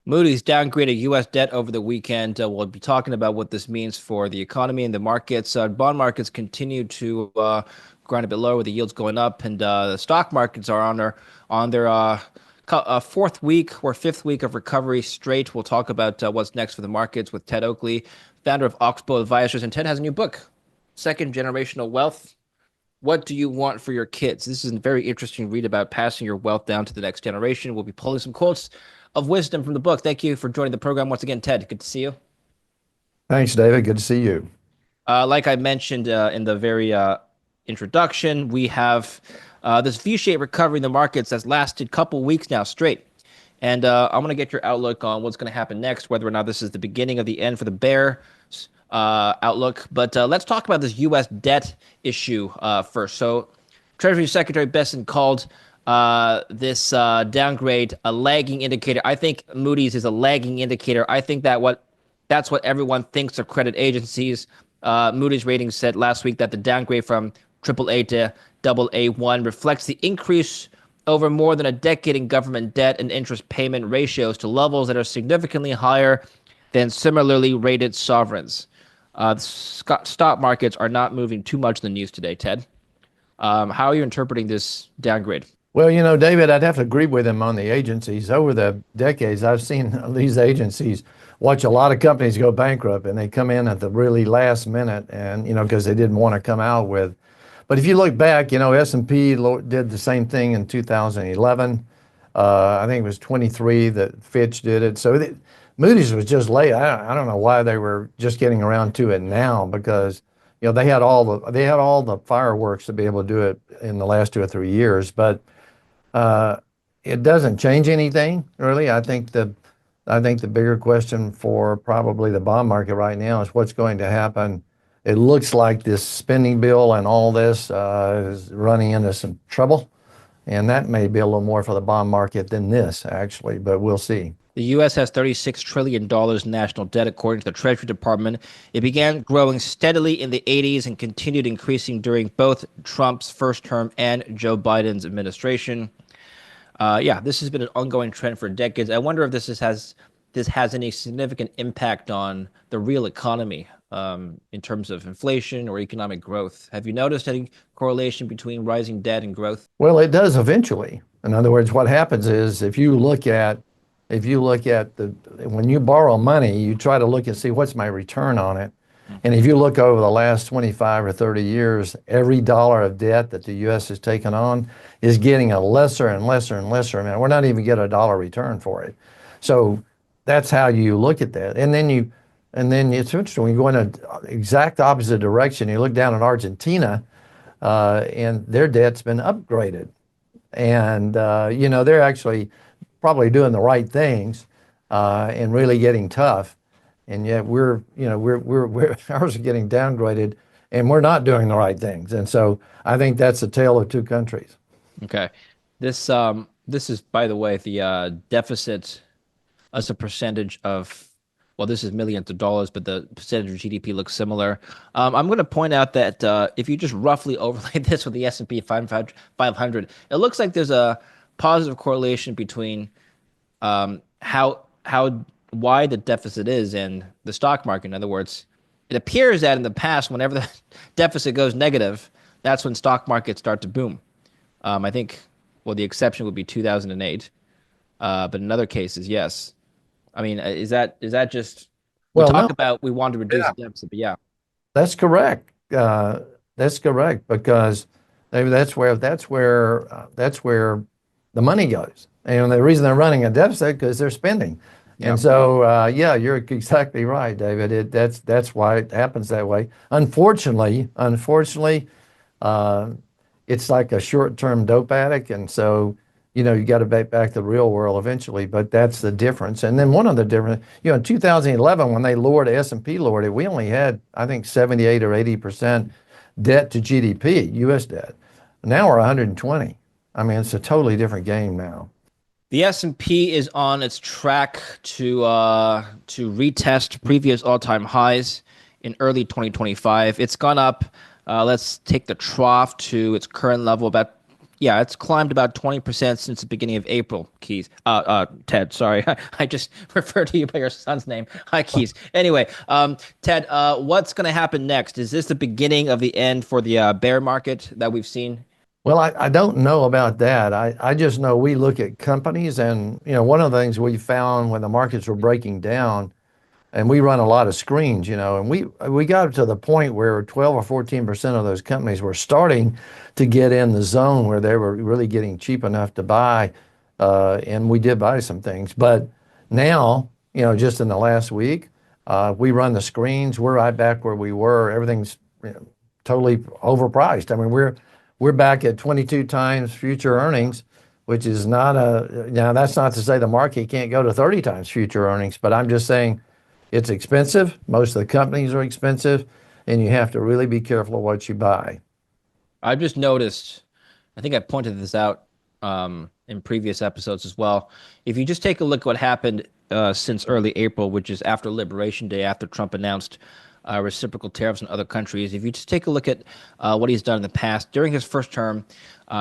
Moody's downgraded U.S. debt over the weekend. We'll be talking about what this means for the economy and the markets. Bond markets continue to grind a bit lower with the yields going up, and the stock markets are on their fourth week or fifth week of recovery straight. We'll talk about what's next for the markets with Ted Oakley, founder of Oxbow Advisors, and Ted has a new book, Second Generational Wealth. What do you want for your kids? This is a very interesting read about passing your wealth down to the next generation. We'll be pulling some quotes of wisdom from the book. Thank you for joining the program once again, Ted. Good to see you. Thanks, David. Good to see you. Like I mentioned in the very introduction, we have this V-shaped recovery in the markets that's lasted a couple weeks now straight. And I'm going to get your outlook on what's going to happen next, whether or not this is the beginning of the end for the bear outlook. But let's talk about this U.S. debt issue first. So Treasury Secretary Besson called this downgrade a lagging indicator. I think Moody's is a lagging indicator. I think that's what everyone thinks of credit agencies. Moody's ratings said last week that the downgrade from AAA to AA1 reflects the increase over more than a decade in government debt and interest payment ratios to levels that are significantly higher than similarly rated sovereigns. Stock markets are not moving too much in the news today, Ted. How are you interpreting this downgrade? Well, David, I'd have to agree with him on the agencies. Over the decades, I've seen these agencies watch a lot of companies go bankrupt, and they come in at the really last minute, and because they didn't want to come out with. But if you look back, S&P did the same thing in 2011. I think it was 23 that Fitch did it. So Moody's was just late. I don't know why they were just getting around to it now, because they had all the fireworks to be able to do it in the last 2 or 3 years. But it doesn't change anything really. I think the bigger question for probably the bond market right now is what's going to happen. It looks like this spending bill and all this is running into some trouble, and that may be a little more for the bond market than this actually, but we'll see. The U.S. has $36 trillion in national debt, according to the Treasury Department. It began growing steadily in the 80s and continued increasing during both Trump's first term and Joe Biden's administration. This has been an ongoing trend for decades. I wonder if this has any significant impact on the real economy in terms of inflation or economic growth. Have you noticed any correlation between rising debt and growth? Well, it does eventually. In other words, what happens is if you look at when you borrow money, you try to look and see what's my return on it. And if you look over the last 25 or 30 years, every dollar of debt that the U.S. has taken on is getting a lesser and lesser and lesser amount. We're not even getting a dollar return for it. So that's how you look at that. And then it's interesting when you go in an exact opposite direction. You look down at Argentina, and their debt's been upgraded, and they're actually probably doing the right things and really getting tough. And yet we're ours are getting downgraded, and we're not doing the right things. And so I think that's the tale of two countries. Okay, this is, by the way, the deficit as a percentage of, well, this is millions of dollars, but the percentage of GDP looks similar. I'm going to point out that if you just roughly overlay this with the S&P 500, it looks like there's a positive correlation between how wide the deficit is and the stock market. In other words, it appears that in the past, whenever the deficit goes negative, that's when stock markets start to boom. I think, well, the exception would be 2008, but in other cases, yes. I mean, is that just, we Well, talk no, about we want to reduce yeah, the deficit, but yeah. that's correct. That's correct, because maybe that's where the money goes. And the reason they're running a deficit because they're spending. Yeah. And so, you're exactly right, David. That's why it happens that way. Unfortunately, it's like a short-term dope addict, and so you got to back to the real world eventually. But that's the difference. And then one of the difference, in 2011 when they lowered S&P lowered it, we only had I think 78 or 80% debt to GDP, U.S. debt. Now we're 120. I mean, it's a totally different game now. The S&P is on its track to retest previous all-time highs in early 2025. It's gone up. Let's take the trough to its current level, about Yeah, it's climbed about 20% since the beginning of April, Keys. Ted, sorry. I just referred to you by your son's name. Hi, Keys. Anyway, Ted, what's going to happen next? Is this the beginning of the end for the bear market that we've seen? Well, I don't know about that. I just know we look at companies and, one of the things we found when the markets were breaking down, and we run a lot of screens, and we got to the point where 12 or 14% of those companies were starting to get in the zone where they were really getting cheap enough to buy. And we did buy some things. But now, just in the last week, we run the screens. We're right back where we were. Everything's totally overpriced. I mean, we're back at 22 times future earnings, which is not now that's not to say the market can't go to 30 times future earnings, but I'm just saying it's expensive. Most of the companies are expensive, and you have to really be careful of what you buy. I've just noticed, I think I pointed this out in previous episodes as well. If you just take a look at what happened since early April, which is after Liberation Day, after Trump announced reciprocal tariffs in other countries, if you just take a look at what he's done in the past, during his first term,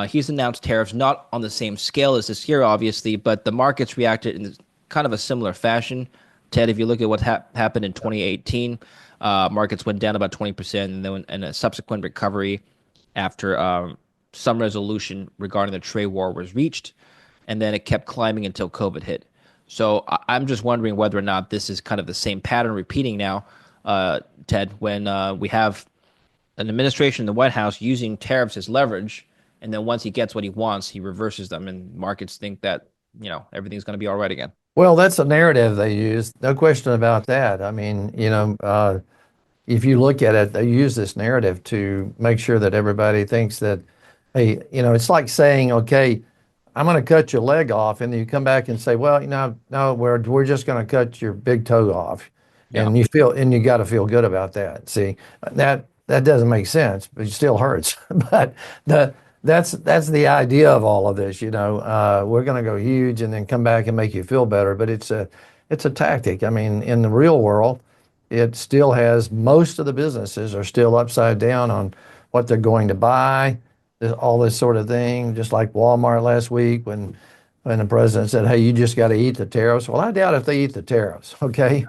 he's announced tariffs not on the same scale as this year, obviously, but the markets reacted in kind of a similar fashion. Ted, if you look at what happened in 2018, markets went down about 20%, and then a subsequent recovery after some resolution regarding the trade war was reached, and then it kept climbing until COVID hit. So I'm just wondering whether or not this is kind of the same pattern repeating now, Ted, when we have an administration in the White House using tariffs as leverage, and then once he gets what he wants, he reverses them, and markets think that everything's going to be all right again. Well, that's a narrative they use. No question about that. I mean, if you look at it, they use this narrative to make sure that everybody thinks that, hey, it's like saying, okay, I'm going to cut your leg off, and then you come back and say, well, no, we're just going to cut your big toe off, Yeah. and you got to feel good about that. See, that doesn't make sense, but it still hurts. But that's the idea of all of this. We're going to go huge and then come back and make you feel better, but it's a tactic. I mean, in the real world, it still has most of the businesses are still upside down on what they're going to buy, all this sort of thing. Just like Walmart last week when the president said, "Hey, you just got to eat the tariffs." Well, I doubt if they eat the tariffs. Okay,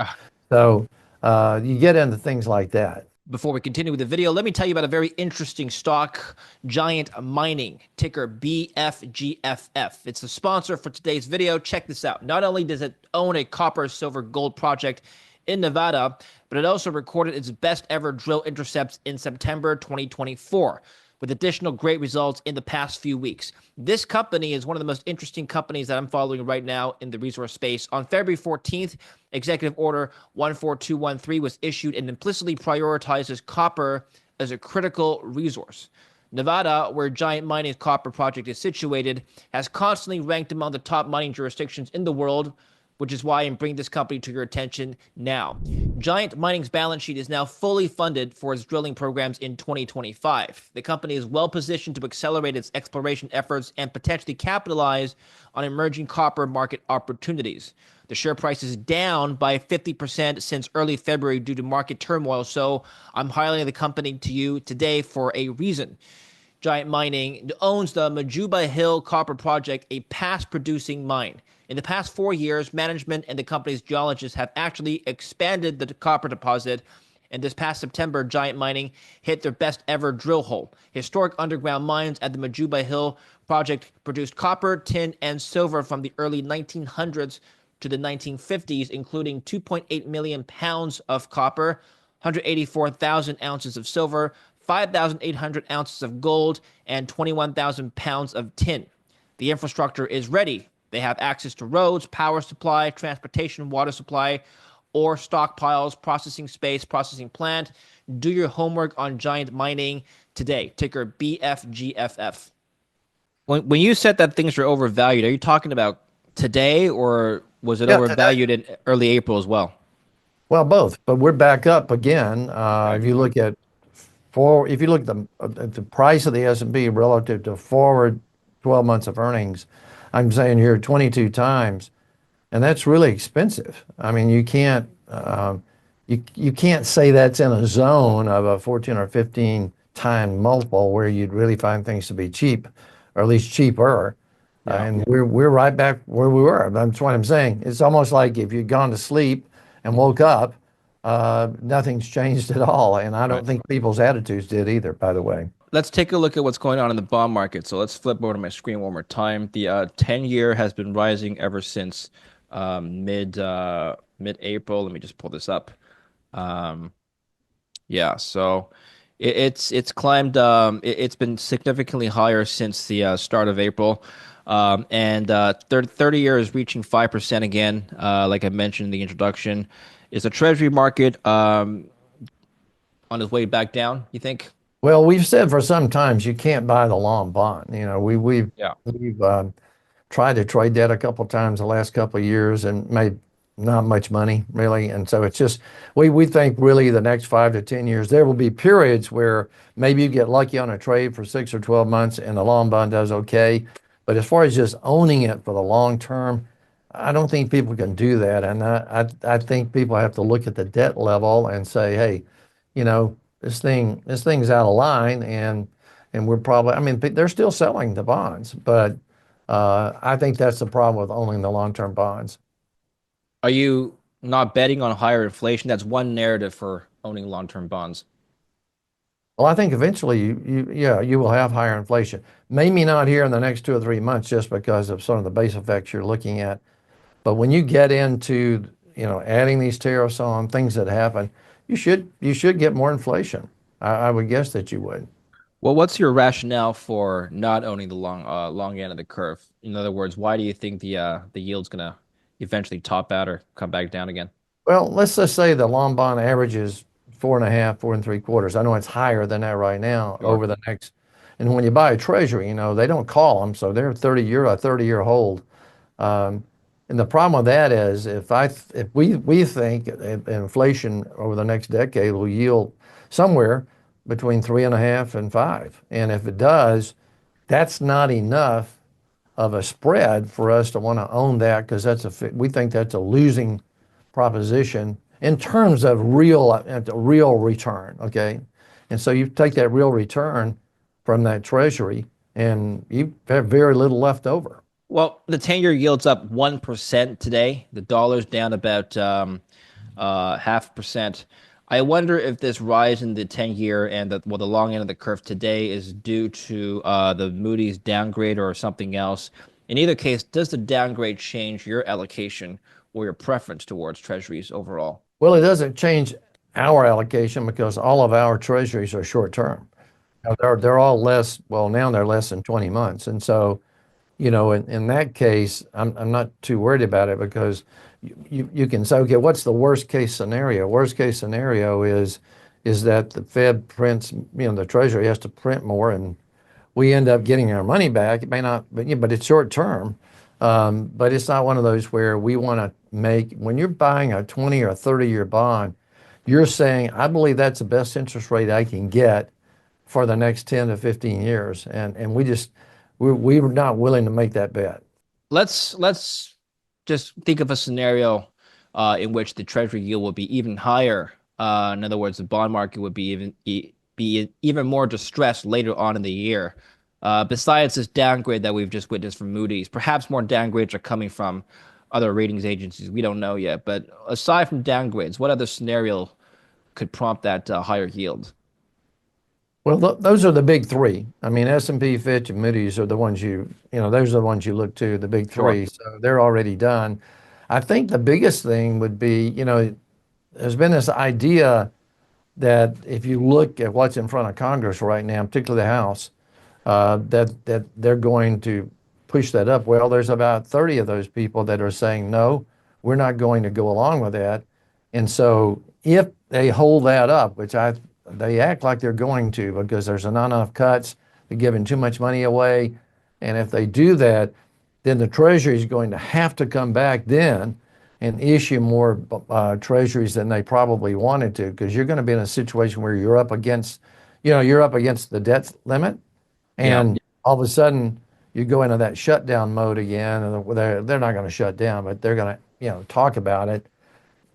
so you get into things like that. Before we continue with the video, let me tell you about a very interesting stock, Giant Mining, ticker BFGFF. It's the sponsor for today's video. Check this out. Not only does it own a copper, silver, gold project in Nevada, but it also recorded its best ever drill intercepts in September 2024, with additional great results in the past few weeks. This company is one of the most interesting companies that I'm following right now in the resource space. On February 14th, Executive Order 14213 was issued and implicitly prioritizes copper as a critical resource. Nevada, where Giant Mining's copper project is situated, has constantly ranked among the top mining jurisdictions in the world, which is why I'm bringing this company to your attention now. Giant Mining's balance sheet is now fully funded for its drilling programs in 2025. The company is well positioned to accelerate its exploration efforts and potentially capitalize on emerging copper market opportunities. The share price is down by 50% since early February due to market turmoil, so I'm highlighting the company to you today for a reason. Giant Mining owns the Majuba Hill Copper Project, a past-producing mine. In the past 4 years, management and the company's geologists have actually expanded the copper deposit, and this past September, Giant Mining hit their best ever drill hole. Historic underground mines at the Majuba Hill project produced copper, tin, and silver from the early 1900s to the 1950s, including 2.8 million pounds of copper, 184,000 ounces of silver, 5,800 ounces of gold, and 21,000 pounds of tin. The infrastructure is ready. They have access to roads, power supply, transportation, water supply, ore stockpiles, processing space, processing plant. Do your homework on Giant Mining today. Ticker BFGFF. When you said that things are overvalued, are you talking about today, or was it Yeah, today. overvalued in early April as well? Well, both, but we're back up again. Right. If you look at the price of the S&P relative to forward 12 months of earnings, I'm saying here 22 times, and that's really expensive. I mean, you can't say that's in a zone of a 14 or 15 time multiple where you'd really find things to be cheap. or at least cheaper. Yeah. And we're right back where we were. That's what I'm saying. It's almost like if you'd gone to sleep and woke up, nothing's changed at all. And I Right. don't think people's attitudes did either, by the way. Let's take a look at what's going on in the bond market. So let's flip over to my screen one more time. The 10-year has been rising ever since mid-April. Let me just pull this up. Um, yeah, so it's climbed. It's been significantly higher since the start of April, and 30 year is reaching 5% again. Like I mentioned in the introduction, is the Treasury market on its way back down? You think? Well, we've said for some times you can't buy the long bond. You know, Yeah. we've tried to trade that a couple of times the last couple of years and made not much money really. And so it's just we think really the next 5 to 10 years there will be periods where maybe you get lucky on a trade for 6 or 12 months and the long bond does okay. But as far as just owning it for the long term, I don't think people can do that. And I think people have to look at the debt level and say, hey, you know, this thing's out of line and we're probably I mean they're still selling the bonds, but I think that's the problem with owning the long-term bonds. Are you not betting on higher inflation? That's one narrative for owning long-term bonds. Well, I think eventually yeah, you will have higher inflation. Maybe not here in the next 2 or 3 months just because of some of the base effects you're looking at. But when you get into, adding these tariffs on things that happen, you should get more inflation. I would guess that you would. Well, what's your rationale for not owning the long end of the curve? In other words, why do you think the yield's gonna eventually top out or come back down again? Well, let's just say the long bond average is 4.5, 4 and 3/4. I know it's higher than that right now Sure. over the next. And when you buy a treasury, they don't call them, so they're 30 year a 30-year hold. Um, and the problem with that is if we think inflation over the next decade will yield somewhere between 3.5 and 5, and if it does, that's not enough of a spread for us to want to own that because we think that's a losing proposition in terms of real return. Okay, and so you take that real return from that treasury, and you have very little left over. Well, the 10-year yield's up 1% today. The dollar's down about 0.5%. I wonder if this rise in the 10-year and the long end of the curve today is due to the Moody's downgrade or something else. In either case, does the downgrade change your allocation or your preference towards treasuries overall? Well, it doesn't change our allocation because all of our treasuries are short term. Now, they're all less. Well, now they're less than 20 months, and so in that case, I'm not too worried about it because you can say, okay, what's the worst case scenario? Worst case scenario is that the Fed prints, the Treasury has to print more, and we end up getting our money back. It may not, but but it's short term. But it's not one of those where we want to make when you're buying a 20 or 30-year bond, you're saying, I believe that's the best interest rate I can get for the next 10 to 15 years, and we're not willing to make that bet. Let's just think of a scenario in which the treasury yield will be even higher. In other words, the bond market would be even more distressed later on in the year. Besides this downgrade that we've just witnessed from Moody's, perhaps more downgrades are coming from other ratings agencies. We don't know yet. But aside from downgrades, what other scenario could prompt that higher yield? Well, those are the big three. I mean, S&P, Fitch, and Moody's are the ones those are the ones you look to, the big Sure. three. So they're already done. I think the biggest thing would be, there's been this idea that if you look at what's in front of Congress right now, particularly the House, that they're going to push that up. Well, there's about 30 of those people that are saying, no, we're not going to go along with that. And so if they hold that up, which they act like they're going to because there's not enough cuts, they're giving too much money away. And if they do that, then the Treasury is going to have to come back then and issue more treasuries than they probably wanted to, because you're going to be in a situation where you're up against the debt limit, Yeah. and all of a sudden you go into that shutdown mode again, and they're not going to shut down, but they're going to talk about it.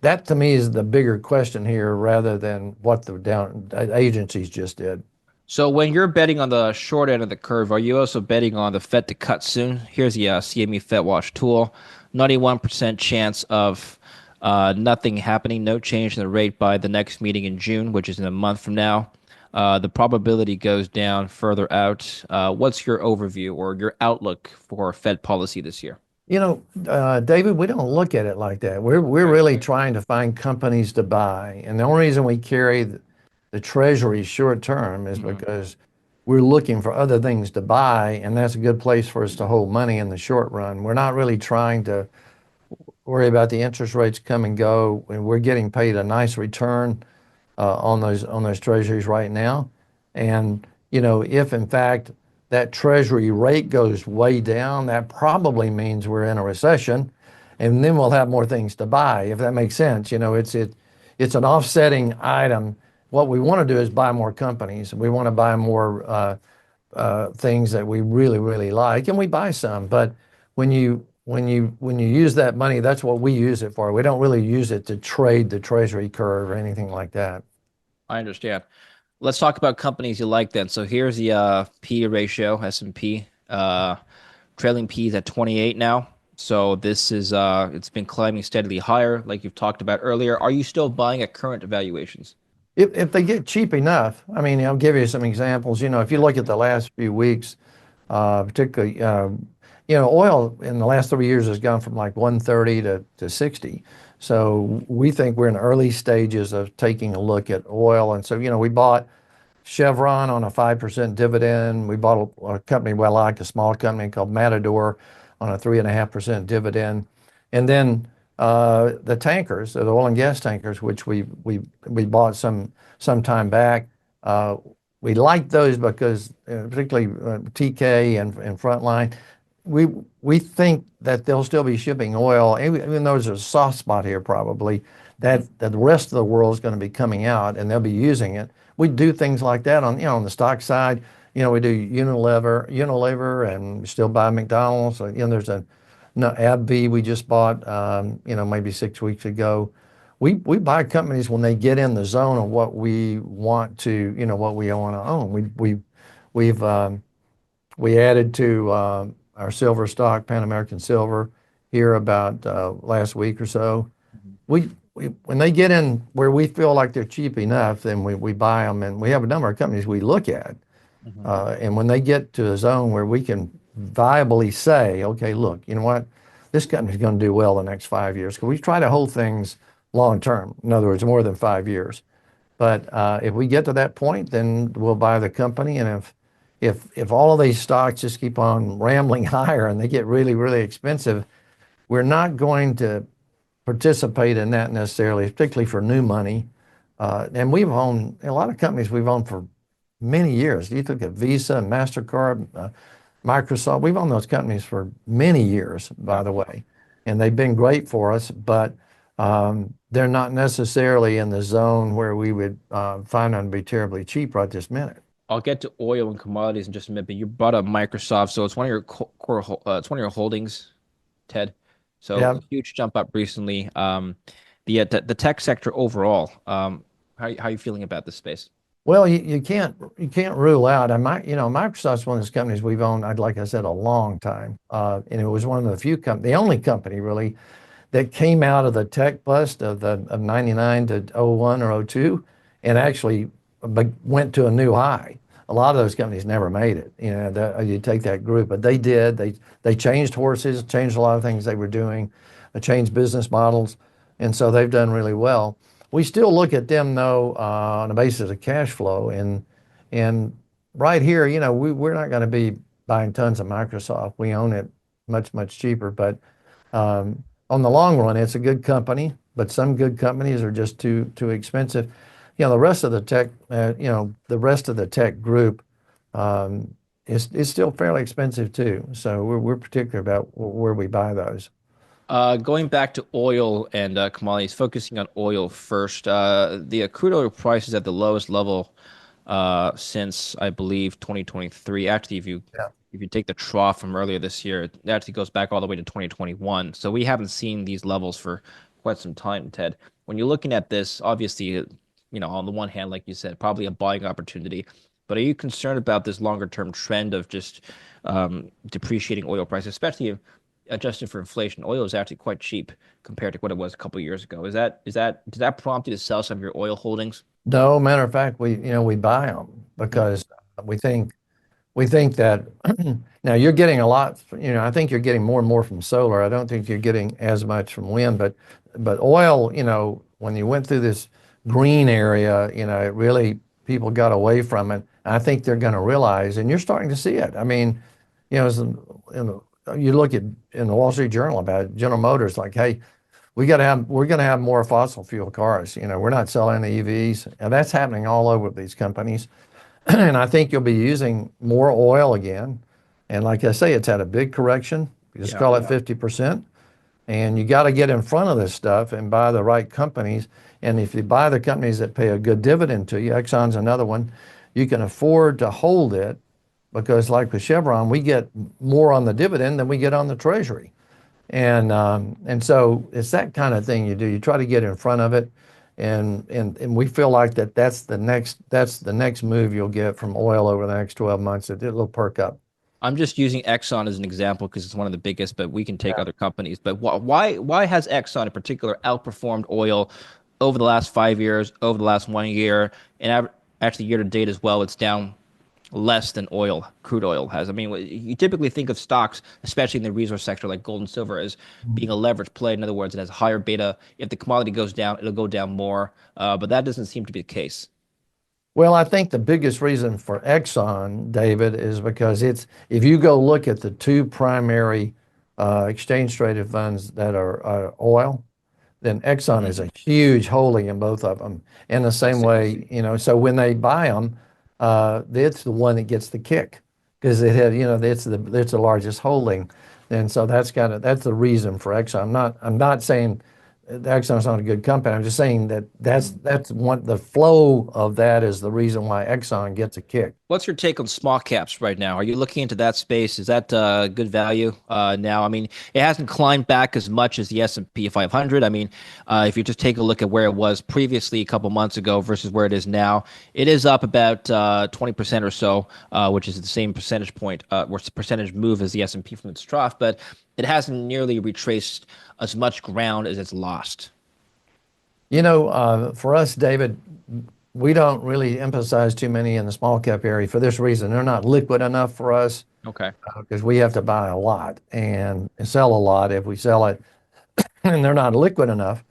That to me is the bigger question here, rather than what the down agencies just did. So when you're betting on the short end of the curve, are you also betting on the Fed to cut soon? Here's the CME Fed Watch tool. 91% chance of nothing happening, no change in the rate by the next meeting in June, which is in a month from now. The probability goes down further out. What's your overview or your outlook for Fed policy this year? David, we don't look at it like that. We're really trying to find companies to buy, and the only reason we carry the Treasuries short term is Hmm. because we're looking for other things to buy, and that's a good place for us to hold money in the short run. We're not really trying to worry about the interest rates come and go, and we're getting paid a nice return on those treasuries right now. And if in fact that treasury rate goes way down, that probably means we're in a recession, and then we'll have more things to buy, if that makes sense. It's an offsetting item. What we want to do is buy more companies. We want to buy more things that we really, really like, and we buy some. But when you use that money, that's what we use it for. We don't really use it to trade the treasury curve or anything like that. I understand. Let's talk about companies you like then. So here's the P ratio, S&P. Trailing P is at 28 now. So this is it's been climbing steadily higher, like you've talked about earlier. Are you still buying at current valuations? If they get cheap enough, I mean, I'll give you some examples. If you look at the last few weeks, particularly, oil in the last 3 years has gone from like 130 to 60. So we think we're in early stages of taking a look at oil. And so, we bought Chevron on a 5% dividend. We bought a company we like, a small company called Matador on a 3.5% dividend. And then the tankers, the oil and gas tankers, which we bought some time back. We like those because particularly TK and Frontline, we we think that they'll still be shipping oil, even though there's a soft spot here probably, that the rest of the world is going to be coming out and they'll be using it. We do things like that on the stock side. We do Unilever, and we still buy McDonald's. So, there's a no, AbbVie we just bought, maybe 6 weeks ago. We buy companies when they get in the zone of what we want to, what we want to own. We've we added to our silver stock, Pan American Silver, here about last week or so. When they get in where we feel like they're cheap enough, then we buy them, and we have a number of companies we look at. Hmm. And when they get to a zone where we can viably say, okay, look, you know what, this company's going to do well the next 5 years, because we try to hold things long term. In other words, more than 5 years. But if we get to that point, then we'll buy the company. And if all of these stocks just keep on rambling higher and they get really, really expensive, we're not going to participate in that necessarily, particularly for new money. And we've owned a lot of companies we've owned for many years. You look at Visa and MasterCard, Microsoft. We've owned those companies for many years, by the way, and they've been great for us. But they're not necessarily in the zone where we would find them to be terribly cheap right this minute. I'll get to oil and commodities in just a minute, but you brought up Microsoft, so it's one of your it's one of your holdings, Ted. So Yeah. a huge jump up recently. The tech sector overall. How are you feeling about this space? Well, you can't rule out. Microsoft's one of those companies we've owned, like I said, a long time, and it was one of the few the only company really that came out of the tech bust of 99 to '01 or '02, and actually went to a new high. A lot of those companies never made it. You take that group, but they did. They changed horses, changed a lot of things they were doing, changed business models, and so they've done really well. We still look at them though on the basis of cash flow, and right here, we're not going to be buying tons of Microsoft. We own it much cheaper, but on the long run, it's a good company. But some good companies are just too expensive. The rest of the tech, the rest of the tech group is still fairly expensive too. So we're particular about where we buy those. Going back to oil and commodities, focusing on oil first. The crude oil price is at the lowest level since I believe 2023. Actually, Yeah. if you take the trough from earlier this year, it actually goes back all the way to 2021. So we haven't seen these levels for quite some time, Ted. When you're looking at this, obviously, on the one hand, like you said, probably a buying opportunity. But are you concerned about this longer term trend of just depreciating oil prices, especially if adjusted for inflation? Oil is actually quite cheap compared to what it was a couple of years ago. Does that prompt you to sell some of your oil holdings? No, matter of fact, we buy them Mm. because we think we think that now you're getting a lot, I think you're getting more and more from solar. I don't think you're getting as much from wind, but oil, when you went through this green area, it really people got away from it. I think they're going to realize, and you're starting to see it. I mean, you look at in the Wall Street Journal about General Motors, like, hey, we're going to have more fossil fuel cars. We're not selling the EVs, and that's happening all over these companies. And I think you'll be using more oil again. And like I say, it's had a big correction. Just Yeah. call it 50%. And you got to get in front of this stuff and buy the right companies. And if you buy the companies that pay a good dividend to you, Exxon's another one, you can afford to hold it because, like with Chevron, we get more on the dividend than we get on the Treasury. And so it's that kind of thing you do. You try to get in front of it, and we feel like that's the next move you'll get from oil over the next 12 months. It'll perk up. I'm just using Exxon as an example because it's one of the biggest, but we can take other companies. But why has Exxon in particular outperformed oil over the last 5 years, over the last 1 year, and actually year to date as well? It's down less than crude oil has. I mean, you typically think of stocks, especially in the resource sector like gold and silver, as being a leverage play. In other words, it has higher beta. If the commodity goes down, it'll go down more. But that doesn't seem to be the case. Well, I think the biggest reason for Exxon, David, is because if you go look at the two primary exchange traded funds that are oil, then Exxon is Mhm. a huge holding in both of them. In the I same see. way, so when they buy them, it's the one that gets the kick because it's the largest holding, and so that's the reason for Exxon. I'm not saying Exxon's not a good company. I'm just saying that that's one the flow of that is the reason why Exxon gets a kick. What's your take on small caps right now? Are you looking into that space? Is that good value now? I mean, it hasn't climbed back as much as the S&P 500. I mean, if you just take a look at where it was previously a couple months ago versus where it is now, it is up about 20% or so, which is the same percentage point or percentage move as the S&P from its trough, but it hasn't nearly retraced as much ground as it's lost. For us, David, we don't really emphasize too many in the small cap area for this reason. They're not liquid enough for us Okay. because we have to buy a lot and sell a lot if we sell it, and they're not liquid enough.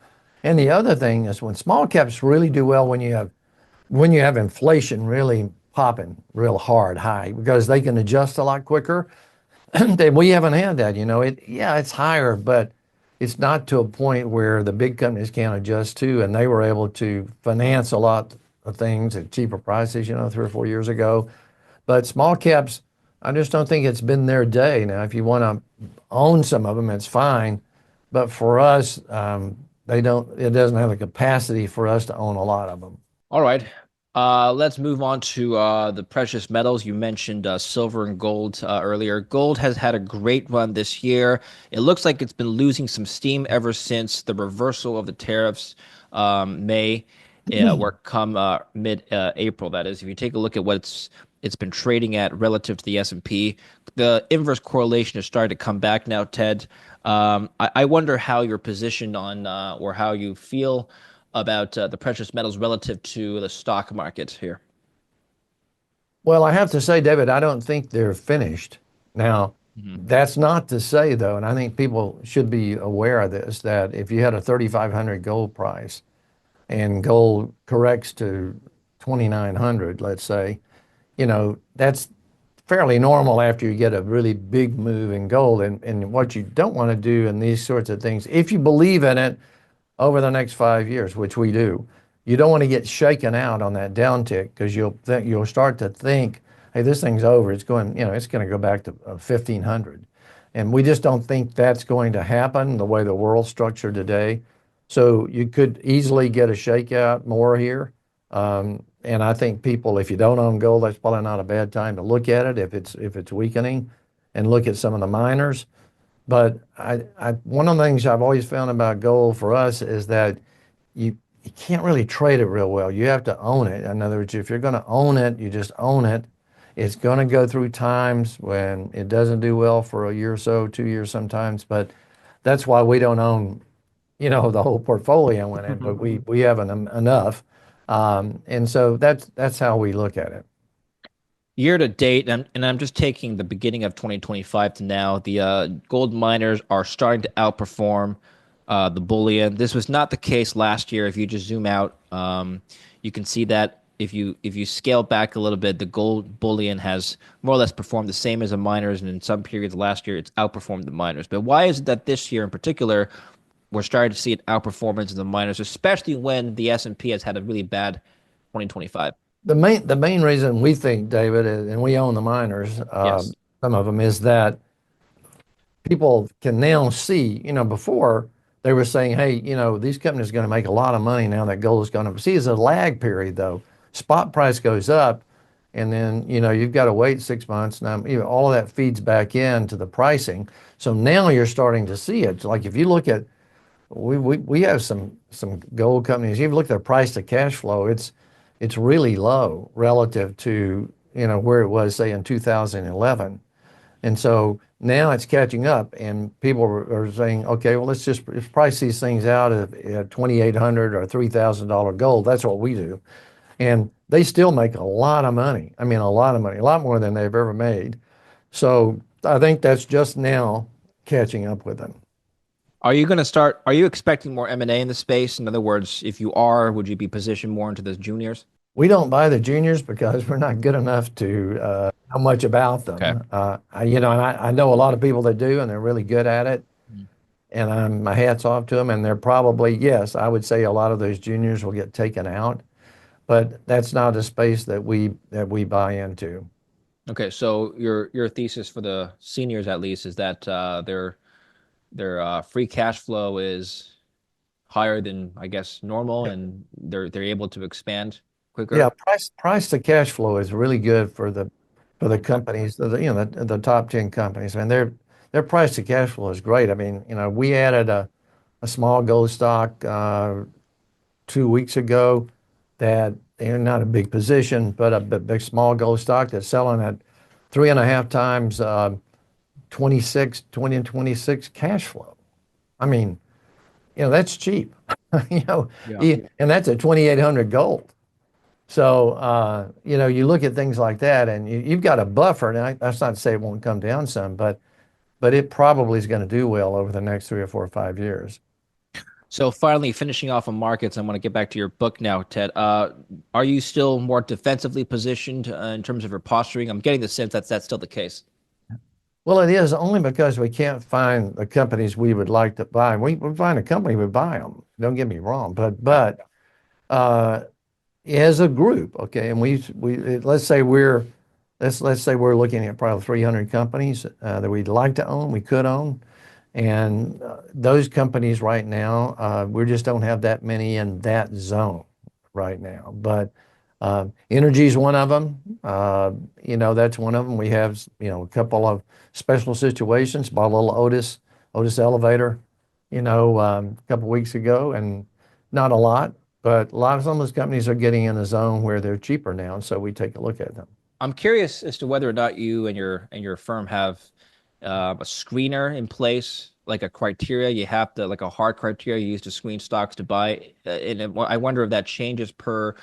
And the other thing is when small caps really do well when you have inflation really popping real hard high because they can adjust a lot quicker. We haven't had that. It's higher, but it's not to a point where the big companies can't adjust to, and they were able to finance a lot of things at cheaper prices, 3 or 4 years ago. But small caps, I just don't think it's been their day. Now, if you want to own some of them, it's fine. But for us, it doesn't have the capacity for us to own a lot of them. All right. Let's move on to the precious metals. You mentioned silver and gold earlier. Gold has had a great run this year. It looks like it's been losing some steam ever since the reversal of the tariffs, May, where come mid April. That is, if you take a look at what it's been trading at relative to the S&P, the inverse correlation is starting to come back now, Ted. I wonder how you're positioned on or how you feel about the precious metals relative to the stock market here. Well, I have to say, David, I don't think they're finished. Now, Mhm. that's not to say, though, and I think people should be aware of this, that if you had a 3,500 gold price and gold corrects to 2,900, let's say, that's fairly normal after you get a really big move in gold. And what you don't want to do in these sorts of things, if you believe in it, over the next 5 years, which we do. You don't want to get shaken out on that downtick because you'll start to think, hey, this thing's over. It's going to go back to 1500. And we just don't think that's going to happen the way the world's structured today. So you could easily get a shakeout more here. And I think people, if you don't own gold, that's probably not a bad time to look at it if it's weakening and look at some of the miners. But one of the things I've always found about gold for us is that you you can't really trade it real well. You have to own it. In other words, if you're going to own it, you just own it. It's going to go through times when it doesn't do well for a year or so, 2 years sometimes, but that's why we don't own, the whole portfolio in it, but we have enough. And so that's how we look at it. Year to date, and I'm just taking the beginning of 2025 to now, the gold miners are starting to outperform the bullion. This was not the case last year. If you just zoom out, you can see that if you scale back a little bit, the gold bullion has more or less performed the same as the miners, and in some periods last year, it's outperformed the miners. But why is it that this year in particular, we're starting to see an outperformance of the miners, especially when the S&P has had a really bad 2025? The main reason we think, David, and we own the miners, Yes. some of them, is that people can now see, before they were saying, hey, these companies are going to make a lot of money now that gold is going to see. It's a lag period though. Spot price goes up, and then you've got to wait 6 months. Now all of that feeds back into the pricing. So now you're starting to see it. Like if you look at, we have some gold companies. If you look at their price to cash flow, it's really low relative to where it was, say, in 2011. And so now it's catching up, and people are saying, okay, well, let's price these things out at 2,800 or $3,000 gold. That's what we do. And they still make a lot of money. I mean, a lot of money, a lot more than they've ever made. So I think that's just now catching up with them. Are you expecting more M&A in the space? In other words, if you are, would you be positioned more into the juniors? We don't buy the juniors because we're not good enough to know much about Okay. them. And I know a lot of people that do, and they're really good at it. And my hat's off to them. And they're probably, yes, I would say a lot of those juniors will get taken out, but that's not a space that we buy into. Okay, so your thesis for the seniors at least is that their free cash flow is higher than I guess normal, and they're able to expand Yeah, quicker. price to cash flow is really good for the companies, the top 10 companies. I mean, their price to cash flow is great. I mean, we added a small gold stock 2 weeks ago that they're not a big position, but a big small gold stock that's selling at 3.5 times 20 and 26 cash flow. I mean, that's cheap. you know, Yeah. and that's at 2,800 gold. So, you look at things like that, and you've got a buffer. And that's not to say it won't come down some, but it probably is going to do well over the next 3 or 4 or 5 years. So finally, finishing off on markets, I want to get back to your book now, Ted. Are you still more defensively positioned in terms of your posturing? I'm getting the sense that's still the case. Well, it is only because we can't find the companies we would like to buy. We find a company, we buy them. Don't get me wrong, Yeah. but uh, as a group, okay, and let's say we're looking at probably 300 companies that we'd like to own, we could own, and those companies right now, we just don't have that many in that zone right now. But energy is one of them. That's one of them. We have a couple of special situations. Bought a little Otis elevator, a couple weeks ago, and not a lot. But a lot of some of those companies are getting in a zone where they're cheaper now, so we take a look at them. I'm curious as to whether or not you and your firm have a screener in place, like a criteria. You have to like a hard criteria you use to screen stocks to buy. I wonder if that changes per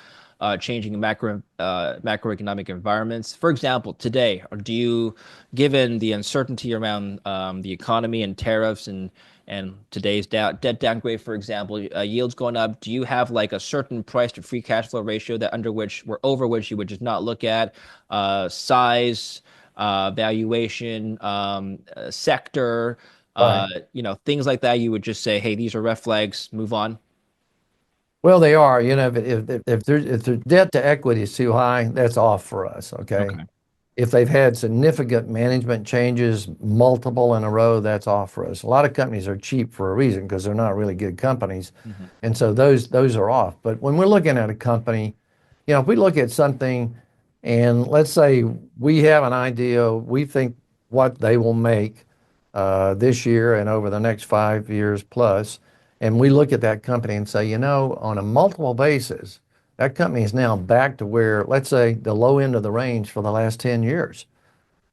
changing macroeconomic environments. For example, today, do you, given the uncertainty around the economy and tariffs and today's debt downgrade, for example, yields going up, do you have like a certain price to free cash flow ratio that over which you would just not look at size, valuation, sector, Right. things like that? You would just say, hey, these are red flags, move on. Well, they are. If their debt to equity is too high, that's off for us. Okay. Okay. If they've had significant management changes, multiple in a row, that's off for us. A lot of companies are cheap for a reason because they're not really good companies, Mhm. and so those are off. But when we're looking at a company, if we look at something, and let's say we have an idea, we think what they will make this year and over the next 5 years plus, And we look at that company and say, on a multiple basis, that company is now back to where, let's say, the low end of the range for the last 10 years.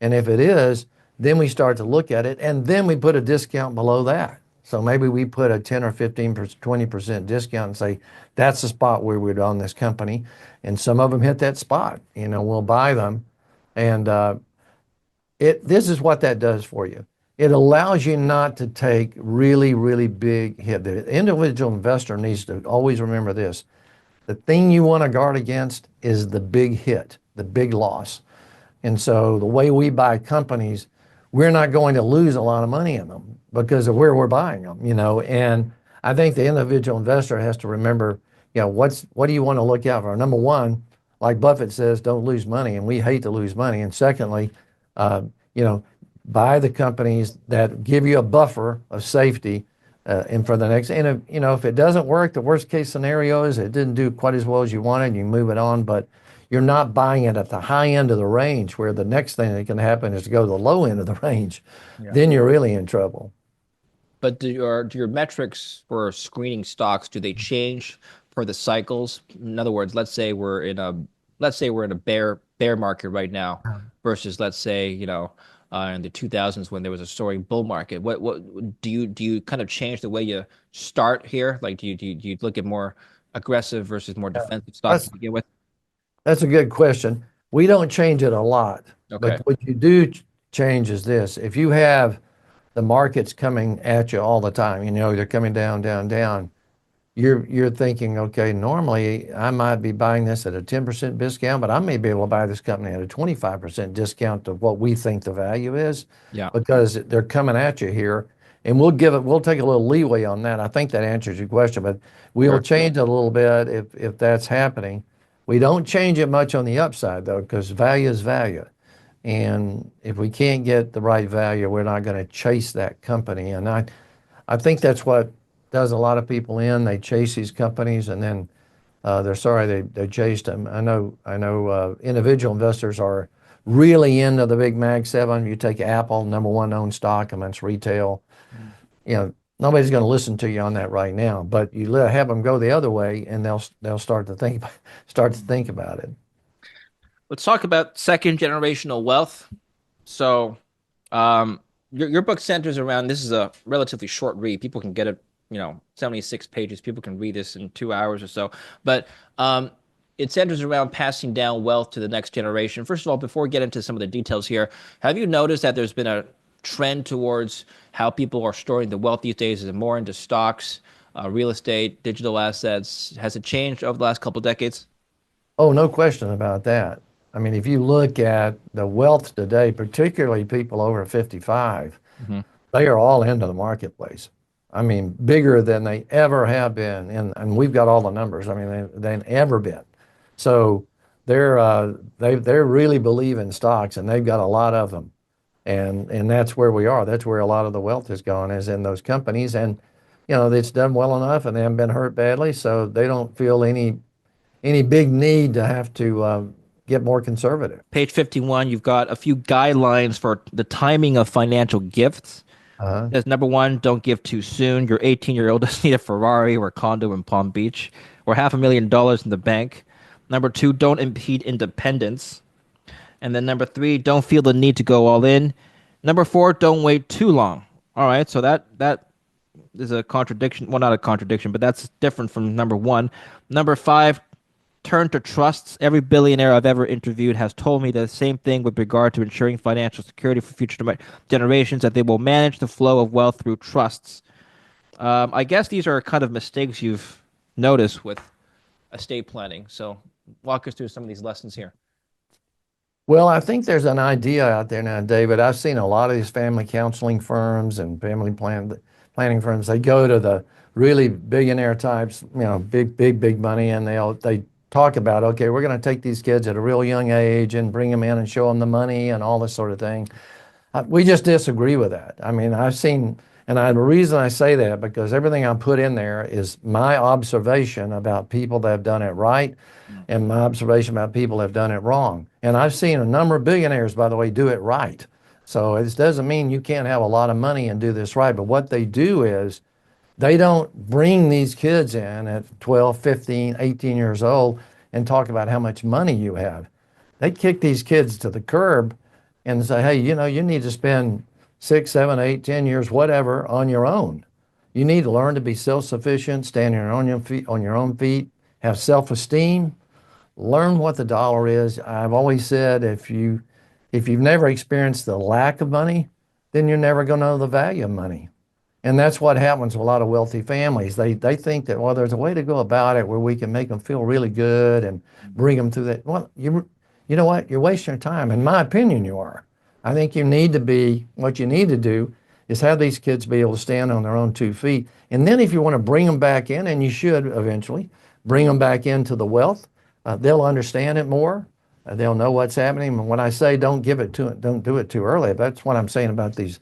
And if it is, then we start to look at it, and then we put a discount below that. So maybe we put a 10 or 15, 20% discount and say, that's the spot where we'd own this company. And some of them hit that spot. We'll buy them. And this is what that does for you. It allows you not to take really, really big hit. The individual investor needs to always remember this. The thing you want to guard against is the big hit, the big loss. And so the way we buy companies, we're not going to lose a lot of money in them because of where we're buying them, And I think the individual investor has to remember, what do you want to look out for? Number one, like Buffett says, don't lose money, and we hate to lose money. And secondly, you know, buy the companies that give you a buffer of safety, and for the next, and if it doesn't work, the worst case scenario is it didn't do quite as well as you wanted, you move it on, but you're not buying it at the high end of the range where the next thing that can happen is to go to the low end of the range. Yeah. Then you're really in trouble. But do your metrics for screening stocks, do they change for the cycles? In other words, let's say we're in a bear market right now versus let's say, in the 2000s when there was a soaring bull market. What do you kind of change the way you start here? Like do you look at more aggressive versus more defensive stocks to begin with? That's a good question. We don't change it a lot, Okay. but what you do change is this. If you have the markets coming at you all the time, they're coming down, down, down, you're thinking, okay, normally I might be buying this at a 10% discount, but I may be able to buy this company at a 25% discount to what we think the value is, Yeah. because they're coming at you here. And we'll take a little leeway on that. I think that answers your question, but we'll Sure. change it a little bit if that's happening. We don't change it much on the upside though, because value is value. And if we can't get the right value, we're not going to chase that company. And I think that's what does a lot of people in. They chase these companies and then they're sorry they chased them. I know individual investors are really into the big Mag 7. You take Apple, number one owned stock amongst retail. Nobody's going to listen to you on that right now, but you have them go the other way and they'll start to think about it. Let's talk about second generational wealth. So, your book centers around, this is a relatively short read. People can get it, 76 pages. People can read this in 2 hours or so. But it centers around passing down wealth to the next generation. First of all, before we get into some of the details here, have you noticed that there's been a trend towards how people are storing the wealth these days? Is it more into stocks, real estate, digital assets? Has it changed over the last couple of decades? Oh, no question about that. I mean, if you look at the wealth today, particularly people over 55, Hmm. they are all into the marketplace. I mean, bigger than they ever have been. And we've got all the numbers. I mean, they've ever been. So they really believe in stocks and they've got a lot of them. And that's where we are. That's where a lot of the wealth has gone, is in those companies. And, it's done well enough and they haven't been hurt badly. So they don't feel any big need to have to get more conservative. Page 51, you've got a few guidelines for the timing of financial gifts. Uh-huh. Says number one, don't give too soon. Your 18-year-old doesn't need a Ferrari or a condo in Palm Beach or $500,000 in the bank. Number two, don't impede independence. And then number three, don't feel the need to go all in. Number four, don't wait too long. All right, so that is a contradiction. Well, not a contradiction, but that's different from number one. Number five, turn to trusts. Every billionaire I've ever interviewed has told me the same thing with regard to ensuring financial security for future generations, that they will manage the flow of wealth through trusts. I guess these are kind of mistakes you've noticed with estate planning. So walk us through some of these lessons here. Well, I think there's an idea out there now, David. I've seen a lot of these family counseling firms and planning firms. They go to the really billionaire types, big money, and they talk about, okay, we're going to take these kids at a real young age and bring them in and show them the money and all this sort of thing. We just disagree with that. I mean, the reason I say that, because everything I put in there is my observation about people that have done it right and my observation about people that have done it wrong. And I've seen a number of billionaires, by the way, do it right. So it doesn't mean you can't have a lot of money and do this right. But what they do is They don't bring these kids in at 12, 15, 18 years old and talk about how much money you have. They kick these kids to the curb and say, hey, you need to spend 6, 7, 8, 10 years, whatever, on your own. You need to learn to be self-sufficient, standing on your own feet, have self-esteem, learn what the dollar is. I've always said if you've never experienced the lack of money, then you're never going to know the value of money. And that's what happens with a lot of wealthy families. They think that, well, there's a way to go about it where we can make them feel really good and bring them through that. Well, you know what? You're wasting your time. In my opinion, you are. I think what you need to do is have these kids be able to stand on their own 2 feet. And then if you want to bring them back in, and you should eventually bring them back into the wealth, they'll understand it more. They'll know what's happening. And when I say don't do it too early, that's what I'm saying about the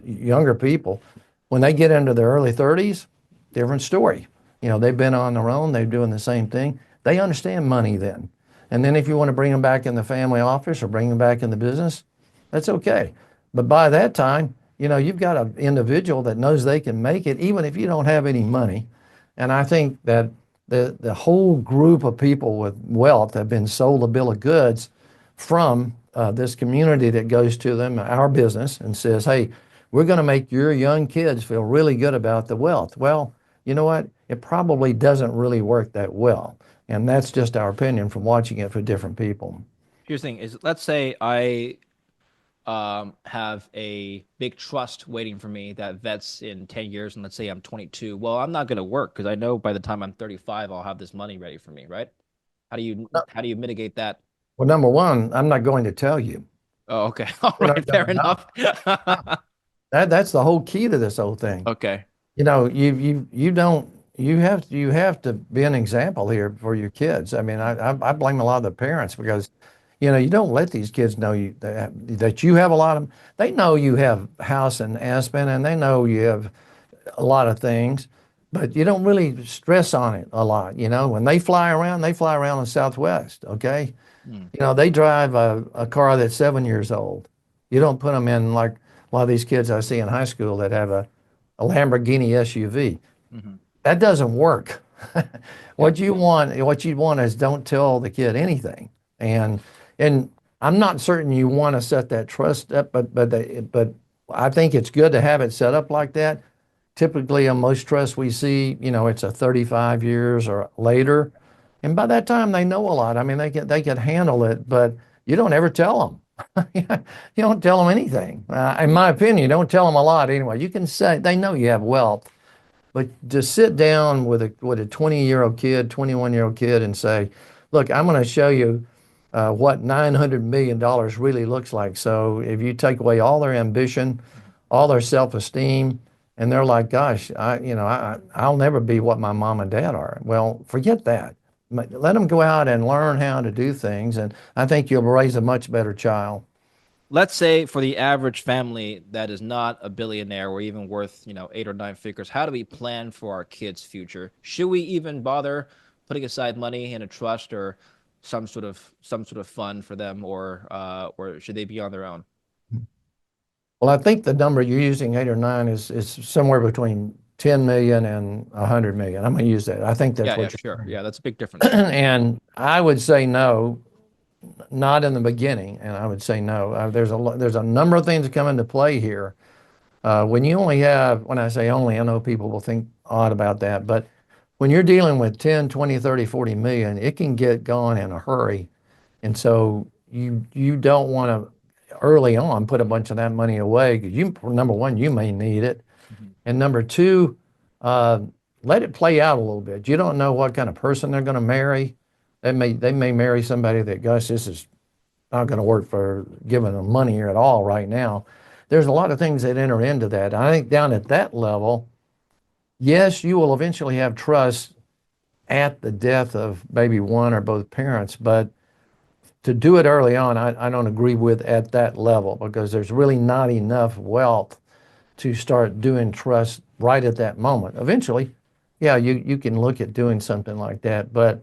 younger people. When they get into their early 30s, different story. They've been on their own. They're doing the same thing. They understand money then. And then if you want to bring them back in the family office or bring them back in the business, that's okay. But by that time, you've got an individual that knows they can make it even if you don't have any money. And I think that the whole group of people with wealth have been sold a bill of goods from this community that goes to them, our business, and says, hey, we're going to make your young kids feel really good about the wealth. Well, you know what? It probably doesn't really work that well. And that's just our opinion from watching it for different people. Here's the thing is, let's say I have a big trust waiting for me that vets in 10 years, and let's say I'm 22. Well, I'm not going to work because I know by the time I'm 35, I'll have this money ready for me, right? How do you mitigate that? Well, number one, I'm not going to tell you. Oh, okay. All You're not right, going fair to know. enough. That's the whole key to this whole thing. Okay. You don't you have to be an example here for your kids. I mean, I blame a lot of the parents because you don't let these kids know that you have a lot of. They know you have house in Aspen and they know you have a lot of things, but you don't really stress on it a lot. When they fly around the Southwest. Okay, Hmm. they drive a car that's 7 years old. You don't put them in like a lot of these kids I see in high school that have a Lamborghini SUV. Hmm. That doesn't work. Yeah. What you want is don't tell the kid anything. And and I'm not certain you want to set that trust up, but I think it's good to have it set up like that. Typically, on most trusts we see, it's a 35 years or later, and by that time they know a lot. I mean, they can handle it, but you don't ever tell them. You don't tell them anything. In my opinion, you don't tell them a lot anyway. You can say they know you have wealth, but just sit down with a 20-year-old kid, 21-year-old kid, and say, "Look, I'm going to show you what $900 million really looks like." So if you take away all their ambition, all their self-esteem, and they're like, "Gosh, I'll never be what my mom and dad are." Well, forget that. Let them go out and learn how to do things, and I think you'll raise a much better child. Let's say for the average family that is not a billionaire or even worth, 8 or 9 figures, how do we plan for our kids' future? Should we even bother putting aside money in a trust or some sort of fund for them, or should they be on their own? Well, I think the number you're using, 8 or 9, is somewhere between 10 million and 100 million. I'm going to use that. I think that's Yeah, yeah, what sure. you're Yeah, that's a big difference. saying. And I would say no, not in the beginning. And I would say no. There's a number of things that come into play here. When I say only, I know people will think odd about that, but when you're dealing with 10, 20, 30, 40 million, it can get gone in a hurry. And so you don't want to early on put a bunch of that money away because number one, you may need it. Mhm. And number two, uh, let it play out a little bit. You don't know what kind of person they're going to marry. They may marry somebody that, gosh, this is not going to work for giving them money here at all right now. There's a lot of things that enter into that. I think down at that level, yes, you will eventually have trust at the death of maybe one or both parents, but to do it early on, I don't agree with at that level because there's really not enough wealth to start doing trust right at that moment. Eventually, yeah, you can look at doing something like that, but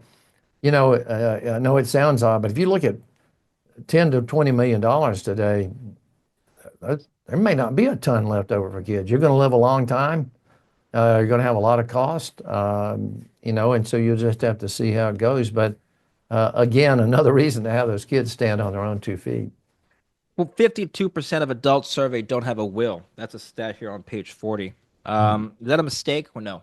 I know it sounds odd, but if you look at 10 to 20 million dollars today, there may not be a ton left over for kids. You're going to live a long time. You're going to have a lot of cost, and so you'll just have to see how it goes. But again, another reason to have those kids stand on their own 2 feet. Well, 52% of adults surveyed don't have a will. That's a stat here on page 40. Is that a mistake or no?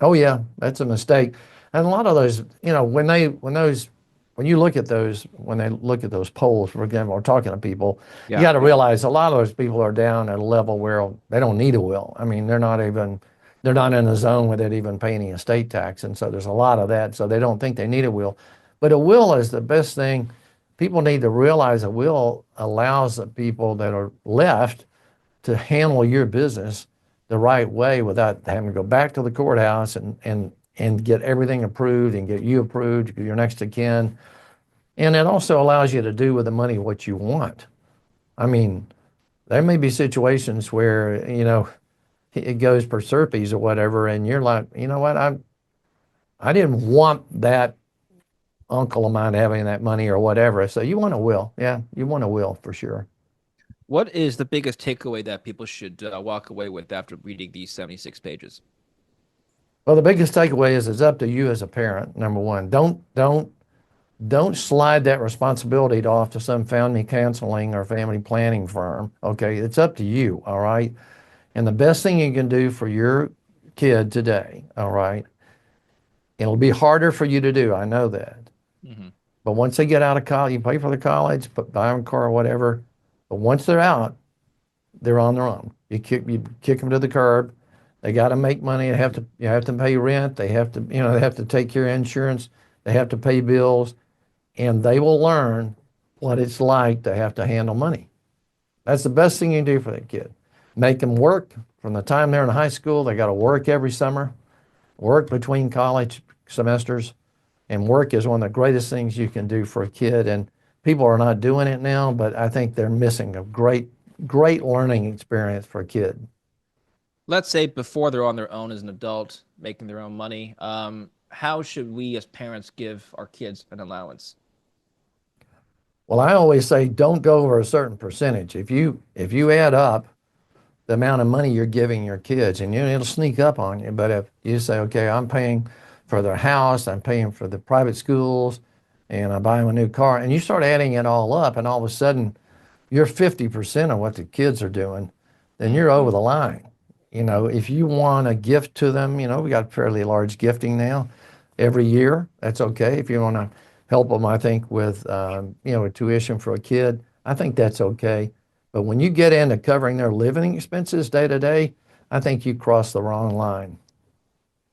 Oh yeah, that's a mistake. And a lot of those, when you look at those, when they look at those polls, for example, or talking to people, you Yeah. got to realize a lot of those people are down at a level where they don't need a will. I mean, they're not in a zone where they'd even pay any estate tax. And so there's a lot of that. So they don't think they need a will. But a will is the best thing. People need to realize a will allows the people that are left to handle your business the right way without having to go back to the courthouse and get everything approved and get you approved, your next of kin. And it also allows you to do with the money what you want. I mean, there may be situations where, it goes per surpies or whatever, and you're like, you know what, I didn't want that uncle of mine having that money or whatever. So you want a will. Yeah, you want a will for sure. What is the biggest takeaway that people should walk away with after reading these 76 pages? Well, the biggest takeaway is it's up to you as a parent. Number one, don't slide that responsibility off to some family counseling or family planning firm. Okay, it's up to you. All right, and the best thing you can do for your kid today. All right, it'll be harder for you to do. I know that, Hmm. but once they get out of college, you pay for the college, buy them a car or whatever. But once they're out, they're on their own. You kick them to the curb. They got to make money. You have to pay rent. They have to take care of insurance. They have to pay bills, and they will learn what it's like to have to handle money. That's the best thing you can do for that kid. Make them work from the time they're in high school. They got to work every summer, work between college semesters, and work is one of the greatest things you can do for a kid. And people are not doing it now, but I think they're missing a great, great learning experience for a kid. Let's say before they're on their own as an adult, making their own money, how should we as parents give our kids an allowance? Well, I always say don't go over a certain percentage. If you add up the amount of money you're giving your kids, and it'll sneak up on you. But if you say, okay, I'm paying for their house, I'm paying for the private schools, and I buy them a new car, and you start adding it all up, and all of a sudden you're 50% of what the kids are doing, then Mm. you're over the line. If you want a gift to them, we got fairly large gifting now every year. That's okay. If you want to help them, I think, with, a tuition for a kid, I think that's okay. But when you get into covering their living expenses day to day, I think you cross the wrong line.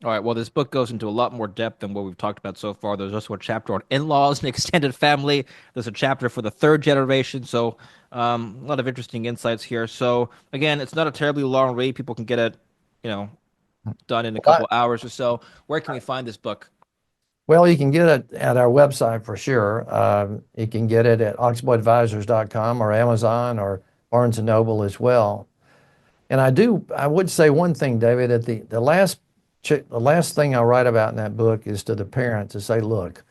All right. Well, this book goes into a lot more depth than what we've talked about so far. There's also a chapter on in-laws and extended family. There's a chapter for the third generation. So, a lot of interesting insights here. So, again, it's not a terribly long read. People can get it, you know, done in a Well, couple hours or so. Where can we find this book? well, you can get it at our website for sure. You can get it at oxbowadvisors.com or Amazon or Barnes& and Noble as well. And I would say one thing, David, at the last thing I write about in that book is to the parent to say, look,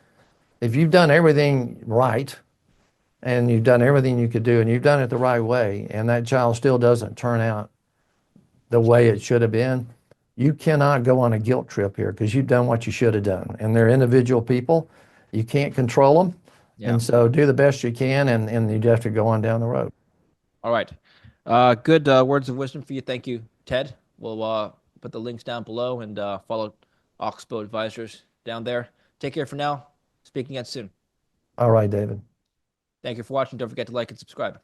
if you've done everything right and you've done everything you could do and you've done it the right way and that child still doesn't turn out the way it should have been, you cannot go on a guilt trip here because you've done what you should have done. And they're individual people. You can't control them. Yeah. And so do the best you can and you have to go on down the road. All right. Good words of wisdom for you. Thank you, Ted. We'll put the links down below and follow Oxbow Advisors down there. Take care for now. Speaking again soon. All right, David. Thank you for watching. Don't forget to like and subscribe.